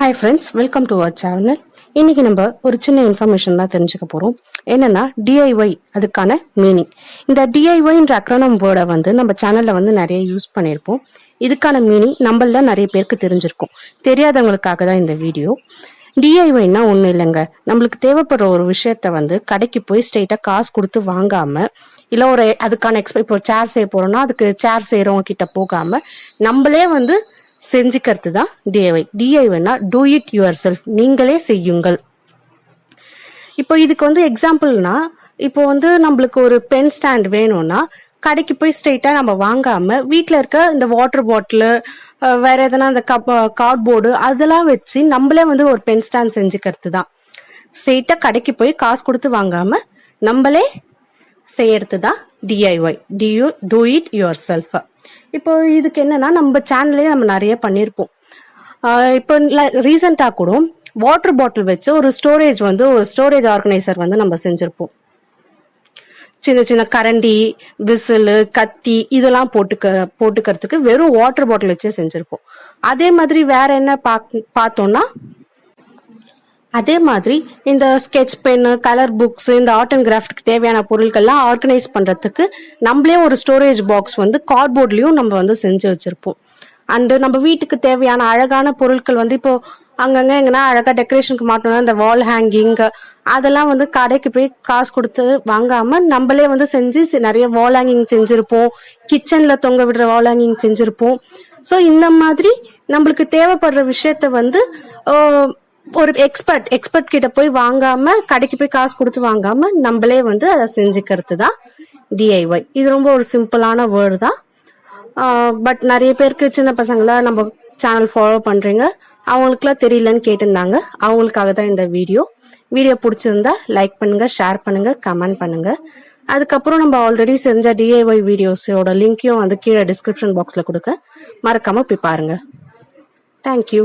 Hi friends, welcome to our channel. இன்னைக்கு நம்ம ஒரு சின்ன இன்ஃபர்மேஷன் தான் தெரிஞ்சுக்க போறோம். என்னன்னா DIY அதுக்கான மீனிங். இந்த DIY என்ற acronym வேர்டை நம்ம சேனல்ல நிறைய யூஸ் பண்ணியிருப்போம். இதுக்கான மீனிங் நம்மள நிறைய பேருக்கு தெரிஞ்சிருக்கும். தெரியாதவங்களுக்காக தான் இந்த வீடியோ. DIYனா ஒன்றும் இல்லைங்க, நம்மளுக்கு தேவைப்படுற ஒரு விஷயத்த கடைக்கு போய் ஸ்ட்ரெயிட்டா காசு கொடுத்து வாங்காம, இல்லை ஒரு அதுக்கான இப்போ சேர் செய்ய போறோம்னா அதுக்கு சேர் செய்யறவங்க கிட்ட போகாம நம்மளே செஞ்சுக்கிறது தான் டிஐஒய். டிஐஒய்னா டூ இட் யுவர் செல்ஃப், நீங்களே செய்யுங்கள். இப்போ இதுக்கு எக்ஸாம்பிள்னா, இப்போ நம்மளுக்கு ஒரு பென் ஸ்டாண்ட் வேணும்னா கடைக்கு போய் ஸ்ட்ரெயிட்டா நம்ம வாங்காம வீட்டில் இருக்க இந்த வாட்டர் பாட்டில், வேற எதனா இந்த கார்ட்போர்டு அதெல்லாம் வச்சு நம்மளே ஒரு பென் ஸ்டாண்ட் செஞ்சுக்கிறது தான். ஸ்ட்ரெயிட்டா கடைக்கு போய் காசு கொடுத்து வாங்காம நம்மளே செய்யறது தான் DIY. Two it your self. இப்போ இதுக்கு என்னன்னா, நம்ம சேனல்லே நம்ம நிறைய பண்ணியிருப்போம். இப்போ ரீசெண்டா கூட வாட்டர் பாட்டில் வச்சு ஒரு ஸ்டோரேஜ் ஆர்கனைசர் நம்ம செஞ்சிருப்போம். சின்ன சின்ன கரண்டி, விசில், கத்தி இதெல்லாம் போட்டுக்கிறதுக்கு வெறும் வாட்டர் பாட்டில் வச்சே செஞ்சிருப்போம். அதே மாதிரி வேற என்ன பார்த்தோம்னா, அதே மாதிரி இந்த ஸ்கெட்ச் பென், கலர் புக்ஸ், இந்த ஆர்ட் அண்ட் கிராஃப்ட்க்கு தேவையான பொருட்கள்லாம் ஆர்கனைஸ் பண்றதுக்கு நம்மளே ஒரு ஸ்டோரேஜ் பாக்ஸ் கார்ட்போர்ட்லயும் நம்ம செஞ்சு வச்சிருப்போம். அண்ட் நம்ம வீட்டுக்கு தேவையான அழகான பொருட்கள் இப்போ அங்கங்க எங்கன்னா அழகா டெக்கரேஷனுக்கு மாட்டோம்னா இந்த வால் ஹேங்கிங் அதெல்லாம் கடைக்கு போய் காசு கொடுத்து வாங்காம நம்மளே செஞ்சு நிறைய வால் ஹேங்கிங் செஞ்சிருப்போம். கிச்சன்ல தொங்க விடுற வால் ஹேங்கிங் செஞ்சிருப்போம். ஸோ இந்த மாதிரி நம்மளுக்கு தேவைப்படுற விஷயத்த ஒரு எக்ஸ்பர்ட் கிட்ட போய் வாங்காம, கடைக்கு போய் காசு கொடுத்து வாங்காம நம்மளே அதை செஞ்சுக்கிறது தான் டிஐஒய். இது ரொம்ப ஒரு சிம்பிளான வேர்டு தான். பட் நிறைய பேருக்கு, சின்ன பசங்களா நம்ம சேனல் ஃபாலோ பண்றீங்க, அவங்களுக்குலாம் தெரியலன்னு கேட்டிருந்தாங்க. அவங்களுக்காக தான் இந்த வீடியோ பிடிச்சிருந்தா லைக் பண்ணுங்க, ஷேர் பண்ணுங்க, கமெண்ட் பண்ணுங்க. அதுக்கப்புறம் நம்ம ஆல்ரெடி செஞ்ச டிஐஒய் வீடியோஸோட லிங்கையும் கீழே டிஸ்கிரிப்ஷன் பாக்ஸ்ல கொடுக்க மறக்காம போய் பாருங்க. தேங்க்யூ.